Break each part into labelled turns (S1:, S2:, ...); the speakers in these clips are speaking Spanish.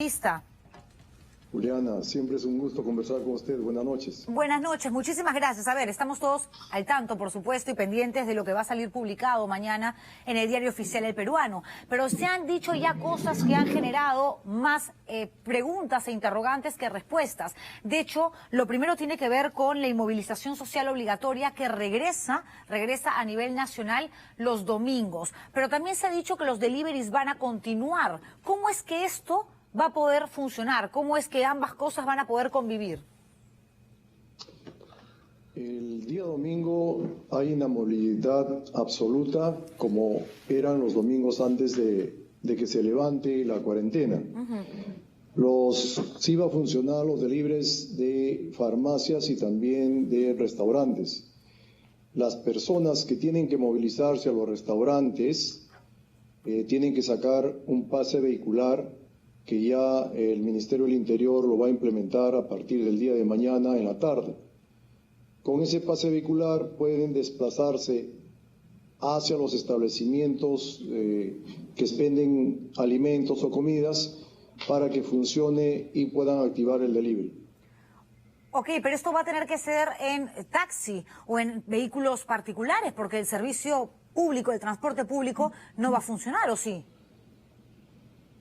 S1: Lista.
S2: Juliana, siempre es un gusto conversar con usted. Buenas noches.
S1: Buenas noches, muchísimas gracias. A ver, estamos todos al tanto, por supuesto, y pendientes de lo que va a salir publicado mañana en el diario oficial El Peruano. Pero se han dicho ya cosas que han generado más preguntas e interrogantes que respuestas. De hecho, lo primero tiene que ver con la inmovilización social obligatoria que regresa a nivel nacional los domingos. Pero también se ha dicho que los deliveries van a continuar. ¿Cómo es que esto va a poder funcionar? ¿Cómo es que ambas cosas van a poder convivir?
S2: El día domingo hay una movilidad absoluta como eran los domingos antes de que se levante la cuarentena. Sí va a funcionar los deliveries de farmacias y también de restaurantes. Las personas que tienen que movilizarse a los restaurantes tienen que sacar un pase vehicular que ya el Ministerio del Interior lo va a implementar a partir del día de mañana en la tarde. Con ese pase vehicular pueden desplazarse hacia los establecimientos que expenden alimentos o comidas para que funcione y puedan activar el delivery.
S1: Ok, pero esto va a tener que ser en taxi o en vehículos particulares, porque el servicio público, el transporte público, no va a funcionar, ¿o sí?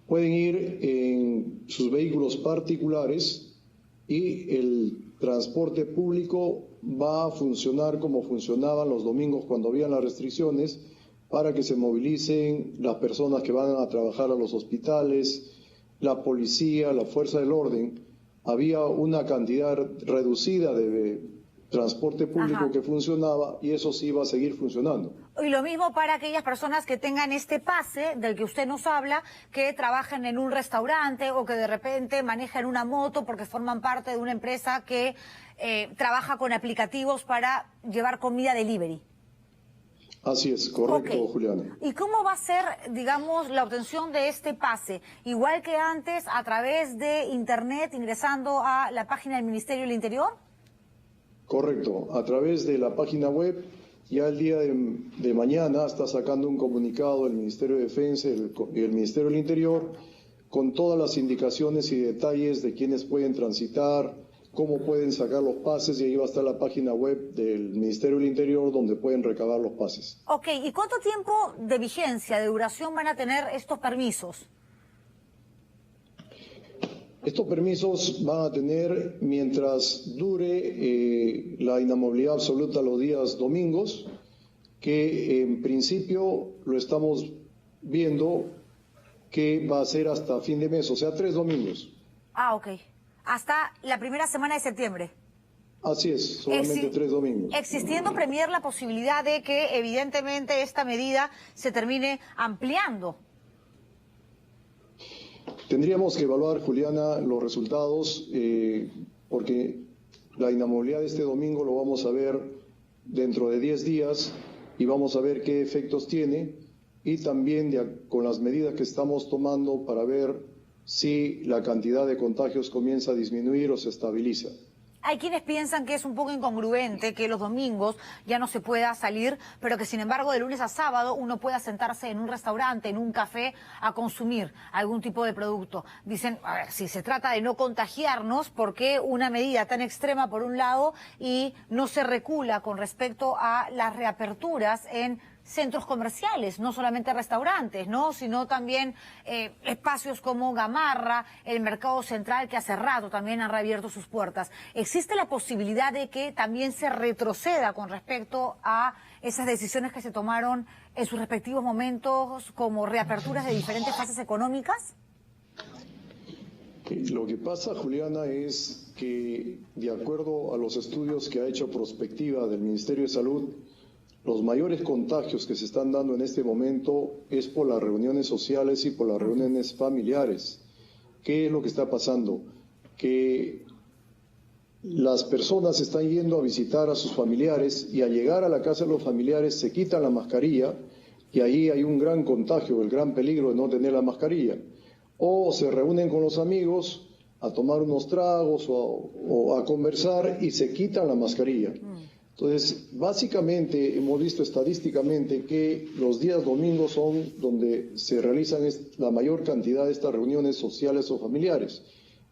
S2: Pueden ir en sus vehículos particulares y el transporte público va a funcionar como funcionaban los domingos cuando habían las restricciones, para que se movilicen las personas que van a trabajar a los hospitales, la policía, la fuerza del orden. Había una cantidad reducida de transporte público que funcionaba y eso sí va a seguir funcionando.
S1: Y lo mismo para aquellas personas que tengan este pase del que usted nos habla, que trabajan en un restaurante o que de repente manejan una moto porque forman parte de una empresa que trabaja con aplicativos para llevar comida delivery.
S2: Así es, correcto, Juliana.
S1: ¿Y cómo va a ser, digamos, la obtención de este pase? Igual que antes, a través de Internet, ingresando a la página del Ministerio del Interior.
S2: Correcto, a través de la página web. Ya el día de mañana está sacando un comunicado el Ministerio de Defensa y el Ministerio del Interior con todas las indicaciones y detalles de quiénes pueden transitar, cómo pueden sacar los pases, y ahí va a estar la página web del Ministerio del Interior donde pueden recabar los pases.
S1: Ok, ¿y cuánto tiempo de vigencia, de duración van a tener estos permisos?
S2: Estos permisos van a tener mientras dure la inamovilidad absoluta los días domingos, que en principio lo estamos viendo que va a ser hasta fin de mes, o sea, 3 domingos.
S1: Ah, ok. Hasta la primera semana de septiembre.
S2: Así es, solamente 3 domingos.
S1: Existiendo, Premier, la posibilidad de que evidentemente esta medida se termine ampliando.
S2: Tendríamos que evaluar, Juliana, los resultados, porque la inamovilidad de este domingo lo vamos a ver dentro de 10 días y vamos a ver qué efectos tiene, y también con las medidas que estamos tomando para ver si la cantidad de contagios comienza a disminuir o se estabiliza.
S1: Hay quienes piensan que es un poco incongruente que los domingos ya no se pueda salir, pero que sin embargo de lunes a sábado uno pueda sentarse en un restaurante, en un café, a consumir algún tipo de producto. Dicen, a ver, si se trata de no contagiarnos, ¿por qué una medida tan extrema por un lado y no se recula con respecto a las reaperturas en centros comerciales, no solamente restaurantes, ¿no?, sino también espacios como Gamarra, el Mercado Central, que hace rato también han reabierto sus puertas? ¿Existe la posibilidad de que también se retroceda con respecto a esas decisiones que se tomaron en sus respectivos momentos como reaperturas de diferentes fases económicas?
S2: Lo que pasa, Juliana, es que de acuerdo a los estudios que ha hecho Prospectiva del Ministerio de Salud, los mayores contagios que se están dando en este momento es por las reuniones sociales y por las reuniones familiares. ¿Qué es lo que está pasando? Que las personas están yendo a visitar a sus familiares y al llegar a la casa de los familiares se quitan la mascarilla, y ahí hay un gran contagio, el gran peligro de no tener la mascarilla. O se reúnen con los amigos a tomar unos tragos o a conversar y se quitan la mascarilla. Entonces, básicamente hemos visto estadísticamente que los días domingos son donde se realizan la mayor cantidad de estas reuniones sociales o familiares.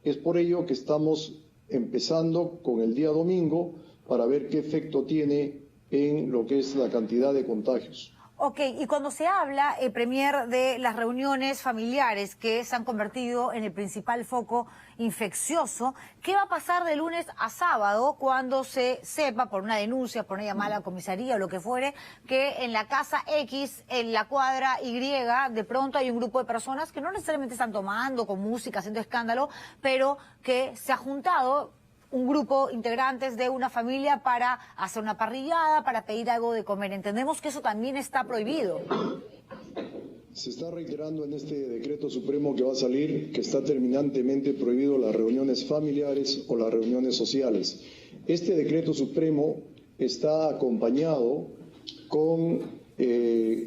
S2: Es por ello que estamos empezando con el día domingo para ver qué efecto tiene en lo que es la cantidad de contagios.
S1: Ok, y cuando se habla, Premier, de las reuniones familiares que se han convertido en el principal foco infeccioso, ¿qué va a pasar de lunes a sábado cuando se sepa, por una denuncia, por una llamada a la comisaría o lo que fuere, que en la casa X, en la cuadra Y, de pronto hay un grupo de personas que no necesariamente están tomando, con música, haciendo escándalo, pero que se ha juntado un grupo integrantes de una familia para hacer una parrillada, para pedir algo de comer? Entendemos que eso también está prohibido.
S2: Se está reiterando en este decreto supremo que va a salir que está terminantemente prohibido las reuniones familiares o las reuniones sociales. Este decreto supremo está acompañado con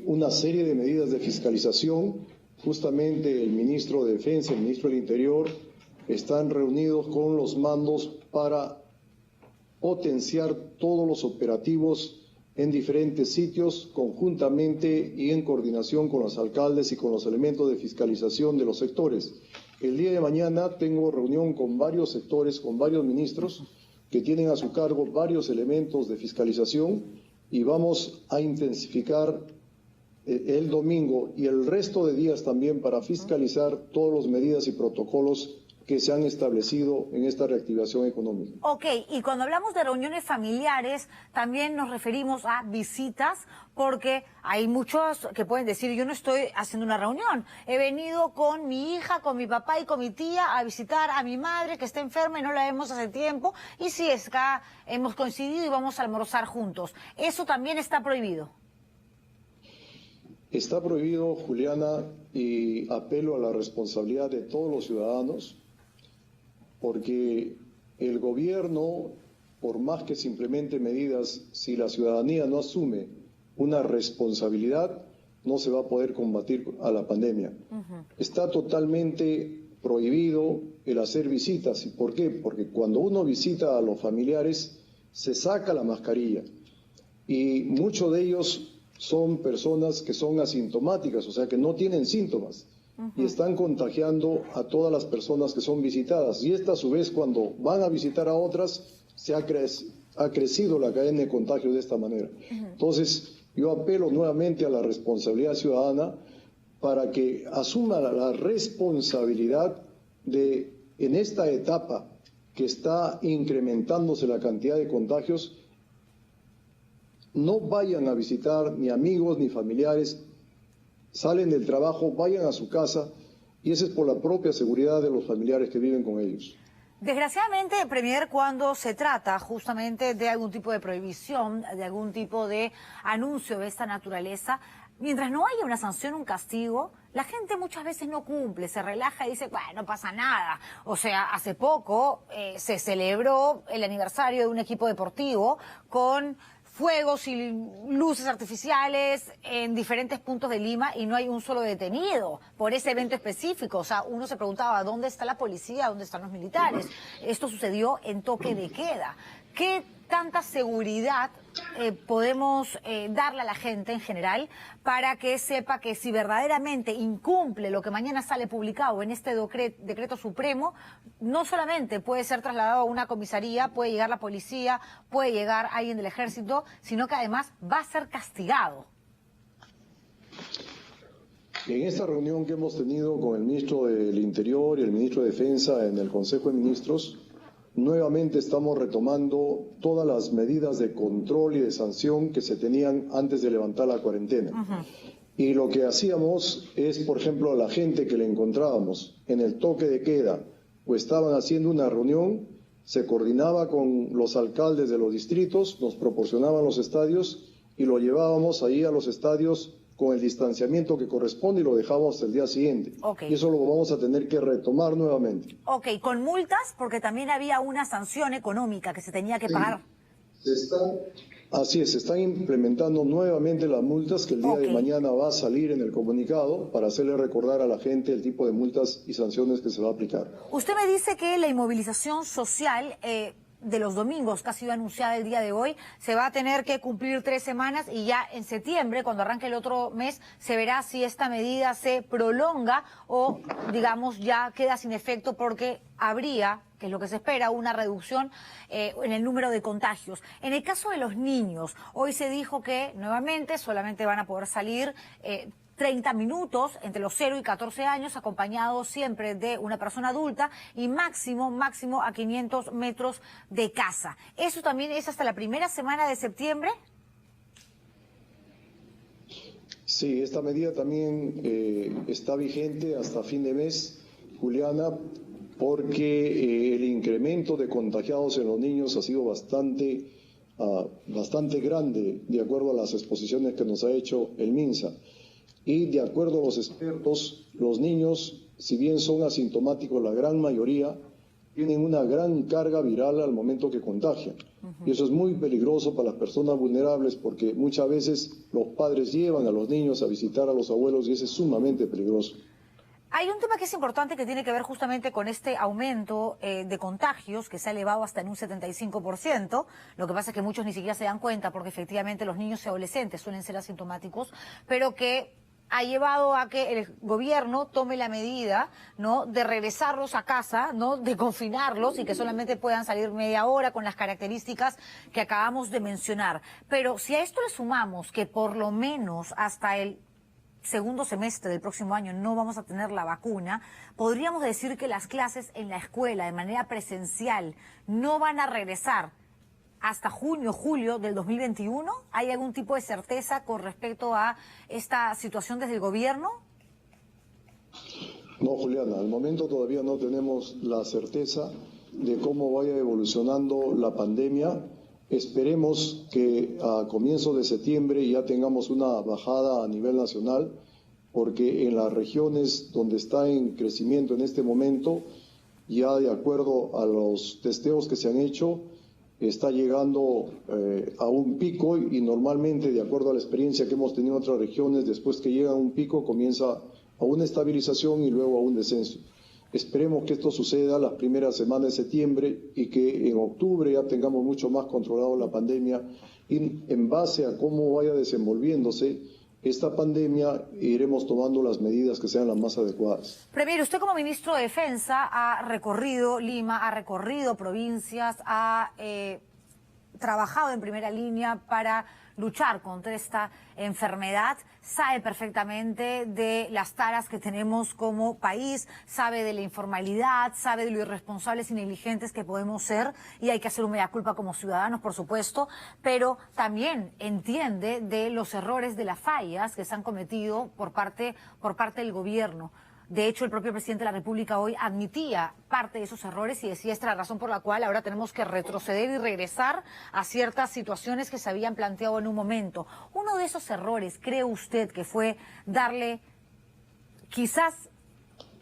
S2: una serie de medidas de fiscalización. Justamente el ministro de Defensa, el ministro del Interior, están reunidos con los mandos para potenciar todos los operativos en diferentes sitios conjuntamente y en coordinación con los alcaldes y con los elementos de fiscalización de los sectores. El día de mañana tengo reunión con varios sectores, con varios ministros que tienen a su cargo varios elementos de fiscalización y vamos a intensificar el domingo y el resto de días también para fiscalizar todas las medidas y protocolos que se han establecido en esta reactivación económica.
S1: Ok, y cuando hablamos de reuniones familiares, también nos referimos a visitas, porque hay muchos que pueden decir, yo no estoy haciendo una reunión, he venido con mi hija, con mi papá y con mi tía a visitar a mi madre que está enferma y no la vemos hace tiempo, y si es que hemos coincidido y vamos a almorzar juntos. Eso también está prohibido.
S2: Está prohibido, Juliana, y apelo a la responsabilidad de todos los ciudadanos, porque el gobierno, por más que se implemente medidas, si la ciudadanía no asume una responsabilidad, no se va a poder combatir a la pandemia. Está totalmente prohibido el hacer visitas. ¿Y por qué? Porque cuando uno visita a los familiares, se saca la mascarilla. Y muchos de ellos son personas que son asintomáticas, o sea, que no tienen síntomas. Y están contagiando a todas las personas que son visitadas. Y esta, a su vez, cuando van a visitar a otras, se ha crecido la cadena de contagio de esta manera. Entonces, yo apelo nuevamente a la responsabilidad ciudadana para que asuma la responsabilidad de, en esta etapa que está incrementándose la cantidad de contagios, no vayan a visitar ni amigos ni familiares. Salen del trabajo, vayan a su casa, y eso es por la propia seguridad de los familiares que viven con ellos.
S1: Desgraciadamente, Premier, cuando se trata justamente de algún tipo de prohibición, de algún tipo de anuncio de esta naturaleza, mientras no haya una sanción, un castigo, la gente muchas veces no cumple, se relaja y dice, bueno, no pasa nada. O sea, hace poco se celebró el aniversario de un equipo deportivo con fuegos y luces artificiales en diferentes puntos de Lima y no hay un solo detenido por ese evento específico. O sea, uno se preguntaba, ¿dónde está la policía? ¿Dónde están los militares? Esto sucedió en toque de queda. ¿Qué tanta seguridad podemos darle a la gente en general para que sepa que si verdaderamente incumple lo que mañana sale publicado en este decreto supremo, no solamente puede ser trasladado a una comisaría, puede llegar la policía, puede llegar alguien del ejército, sino que además va a ser castigado?
S2: En esta reunión que hemos tenido con el ministro del Interior y el ministro de Defensa en el Consejo de Ministros, nuevamente estamos retomando todas las medidas de control y de sanción que se tenían antes de levantar la cuarentena. Y lo que hacíamos es, por ejemplo, a la gente que le encontrábamos en el toque de queda o estaban haciendo una reunión, se coordinaba con los alcaldes de los distritos, nos proporcionaban los estadios y lo llevábamos ahí a los estadios con el distanciamiento que corresponde y lo dejamos hasta el día siguiente. Y eso lo vamos a tener que retomar nuevamente.
S1: Ok, con multas, porque también había una sanción económica que se tenía que pagar.
S2: Así es, se están implementando nuevamente las multas que el día de mañana va a salir en el comunicado para hacerle recordar a la gente el tipo de multas y sanciones que se va a aplicar.
S1: Usted me dice que la inmovilización social de los domingos que ha sido anunciada el día de hoy, se va a tener que cumplir 3 semanas y ya en septiembre, cuando arranque el otro mes, se verá si esta medida se prolonga o, digamos, ya queda sin efecto porque habría, que es lo que se espera, una reducción en el número de contagios. En el caso de los niños, hoy se dijo que nuevamente solamente van a poder salir 30 minutos entre los 0 y 14 años, acompañados siempre de una persona adulta y máximo a 500 metros de casa. ¿Eso también es hasta la primera semana de septiembre?
S2: Sí, esta medida también está vigente hasta fin de mes, Juliana, porque el incremento de contagiados en los niños ha sido bastante grande, de acuerdo a las exposiciones que nos ha hecho el MINSA. Y de acuerdo a los expertos, los niños, si bien son asintomáticos la gran mayoría, tienen una gran carga viral al momento que contagian. Y eso es muy peligroso para las personas vulnerables porque muchas veces los padres llevan a los niños a visitar a los abuelos y eso es sumamente peligroso.
S1: Hay un tema que es importante que tiene que ver justamente con este aumento de contagios que se ha elevado hasta en un 75%. Lo que pasa es que muchos ni siquiera se dan cuenta porque efectivamente los niños y adolescentes suelen ser asintomáticos, pero que ha llevado a que el gobierno tome la medida, ¿no?, de regresarlos a casa, ¿no?, de confinarlos y que solamente puedan salir media hora con las características que acabamos de mencionar. Pero si a esto le sumamos que por lo menos hasta el segundo semestre del próximo año no vamos a tener la vacuna, podríamos decir que las clases en la escuela de manera presencial no van a regresar hasta junio, julio del 2021. ¿Hay algún tipo de certeza con respecto a esta situación desde el gobierno?
S2: No, Juliana, al momento todavía no tenemos la certeza de cómo vaya evolucionando la pandemia. Esperemos que a comienzos de septiembre ya tengamos una bajada a nivel nacional, porque en las regiones donde está en crecimiento en este momento, ya de acuerdo a los testeos que se han hecho, está llegando a un pico y normalmente, de acuerdo a la experiencia que hemos tenido en otras regiones, después que llega a un pico comienza a una estabilización y luego a un descenso. Esperemos que esto suceda las primeras semanas de septiembre y que en octubre ya tengamos mucho más controlado la pandemia y en base a cómo vaya desenvolviéndose esta pandemia iremos tomando las medidas que sean las más adecuadas.
S1: Premier, usted como ministro de Defensa ha recorrido Lima, ha recorrido provincias, ha trabajado en primera línea para luchar contra esta enfermedad, sabe perfectamente de las taras que tenemos como país, sabe de la informalidad, sabe de lo irresponsables y negligentes que podemos ser y hay que hacer un mea culpa como ciudadanos, por supuesto, pero también entiende de los errores, de las fallas que se han cometido por parte del gobierno. De hecho, el propio presidente de la República hoy admitía parte de esos errores y decía esta es la razón por la cual ahora tenemos que retroceder y regresar a ciertas situaciones que se habían planteado en un momento. Uno de esos errores, ¿cree usted que fue darle quizás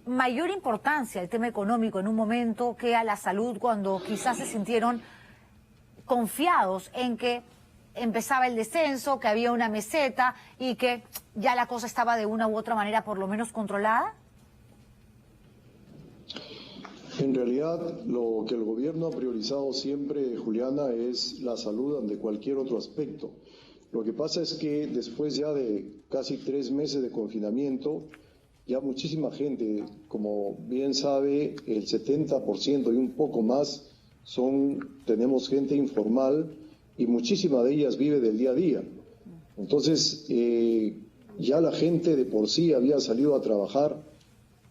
S1: mayor importancia al tema económico en un momento que a la salud, cuando quizás se sintieron confiados en que empezaba el descenso, que había una meseta y que ya la cosa estaba de una u otra manera por lo menos controlada?
S2: En realidad, lo que el gobierno ha priorizado siempre, Juliana, es la salud ante cualquier otro aspecto. Lo que pasa es que después ya de casi 3 meses de confinamiento, ya muchísima gente, como bien sabe, el 70% y un poco más tenemos gente informal y muchísima de ellas vive del día a día. Entonces, ya la gente de por sí había salido a trabajar,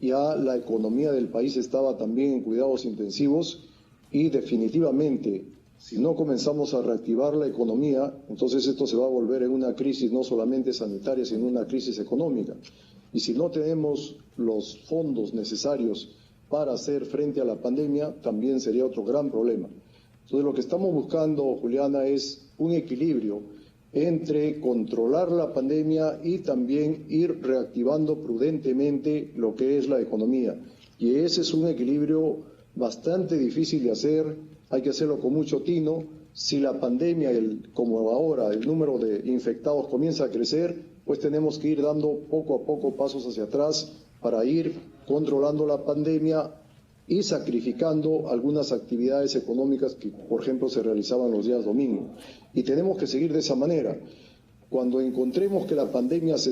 S2: ya la economía del país estaba también en cuidados intensivos y definitivamente, si no comenzamos a reactivar la economía, entonces esto se va a volver en una crisis no solamente sanitaria, sino una crisis económica. Y si no tenemos los fondos necesarios para hacer frente a la pandemia, también sería otro gran problema. Entonces lo que estamos buscando, Juliana, es un equilibrio entre controlar la pandemia y también ir reactivando prudentemente lo que es la economía. Y ese es un equilibrio bastante difícil de hacer, hay que hacerlo con mucho tino. Si la pandemia, como ahora, el número de infectados comienza a crecer, pues tenemos que ir dando poco a poco pasos hacia atrás para ir controlando la pandemia y sacrificando algunas actividades económicas que, por ejemplo, se realizaban los días domingos. Y tenemos que seguir de esa manera. Cuando encontremos que la pandemia se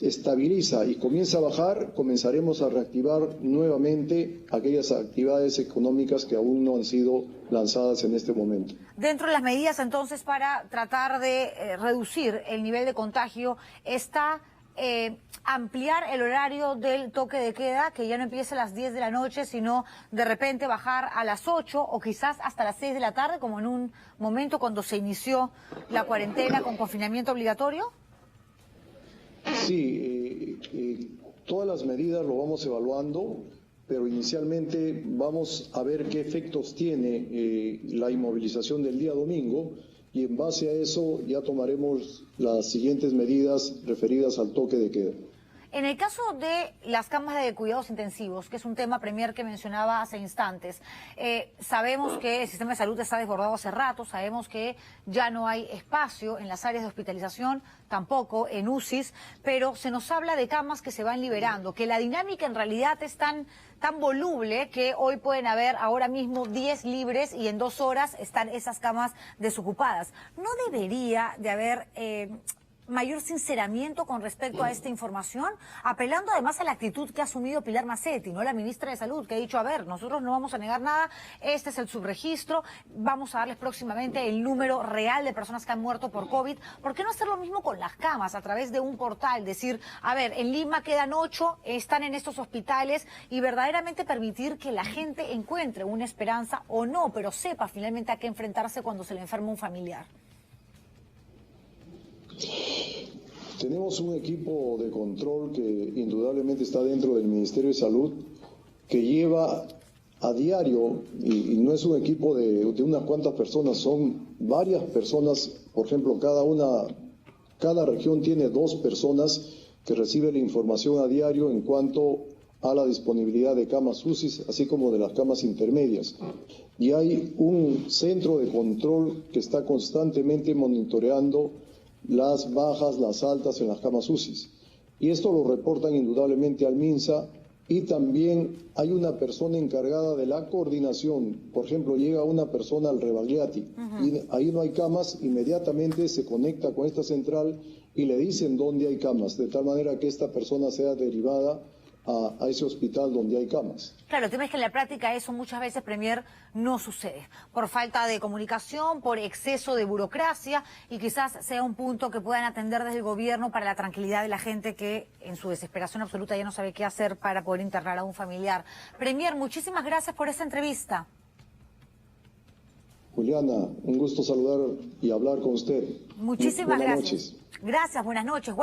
S2: estabiliza y comienza a bajar, comenzaremos a reactivar nuevamente aquellas actividades económicas que aún no han sido lanzadas en este momento.
S1: Dentro de las medidas, entonces, para tratar de reducir el nivel de contagio, está ampliar el horario del toque de queda, que ya no empiece a las 10 de la noche, sino de repente bajar a las 8 o quizás hasta las 6 de la tarde, como en un momento cuando se inició la cuarentena con confinamiento obligatorio.
S2: Sí, todas las medidas lo vamos evaluando, pero inicialmente vamos a ver qué efectos tiene la inmovilización del día domingo y en base a eso ya tomaremos las siguientes medidas referidas al toque de queda.
S1: En el caso de las camas de cuidados intensivos, que es un tema, Premier, que mencionaba hace instantes, sabemos que el sistema de salud está desbordado hace rato, sabemos que ya no hay espacio en las áreas de hospitalización, tampoco en UCIs, pero se nos habla de camas que se van liberando, que la dinámica en realidad es tan voluble que hoy pueden haber ahora mismo 10 libres y en 2 horas están esas camas desocupadas. ¿No debería de haber mayor sinceramiento con respecto a esta información, apelando además a la actitud que ha asumido Pilar Macetti, ¿no?, la ministra de Salud, que ha dicho, a ver, nosotros no vamos a negar nada, este es el subregistro, vamos a darles próximamente el número real de personas que han muerto por COVID? ¿Por qué no hacer lo mismo con las camas a través de un portal? Decir, a ver, en Lima quedan 8, están en estos hospitales, y verdaderamente permitir que la gente encuentre una esperanza o no, pero sepa finalmente a qué enfrentarse cuando se le enferma un familiar.
S2: Tenemos un equipo de control que indudablemente está dentro del Ministerio de Salud, que lleva a diario, y no es un equipo de unas cuantas personas, son varias personas. Por ejemplo, cada región tiene 2 personas que reciben la información a diario en cuanto a la disponibilidad de camas UCI, así como de las camas intermedias. Y hay un centro de control que está constantemente monitoreando las bajas, las altas en las camas UCI. Y esto lo reportan indudablemente al MINSA, y también hay una persona encargada de la coordinación. Por ejemplo, llega una persona al Rebagliati y ahí no hay camas, inmediatamente se conecta con esta central y le dicen dónde hay camas, de tal manera que esta persona sea derivada a ese hospital donde hay camas.
S1: Claro, el tema es que en la práctica eso muchas veces, Premier, no sucede. Por falta de comunicación, por exceso de burocracia, y quizás sea un punto que puedan atender desde el gobierno para la tranquilidad de la gente que en su desesperación absoluta ya no sabe qué hacer para poder internar a un familiar. Premier, muchísimas gracias por esta entrevista.
S2: Juliana, un gusto saludar y hablar con usted.
S1: Muchísimas gracias.
S2: Buenas noches.
S1: Gracias, buenas noches.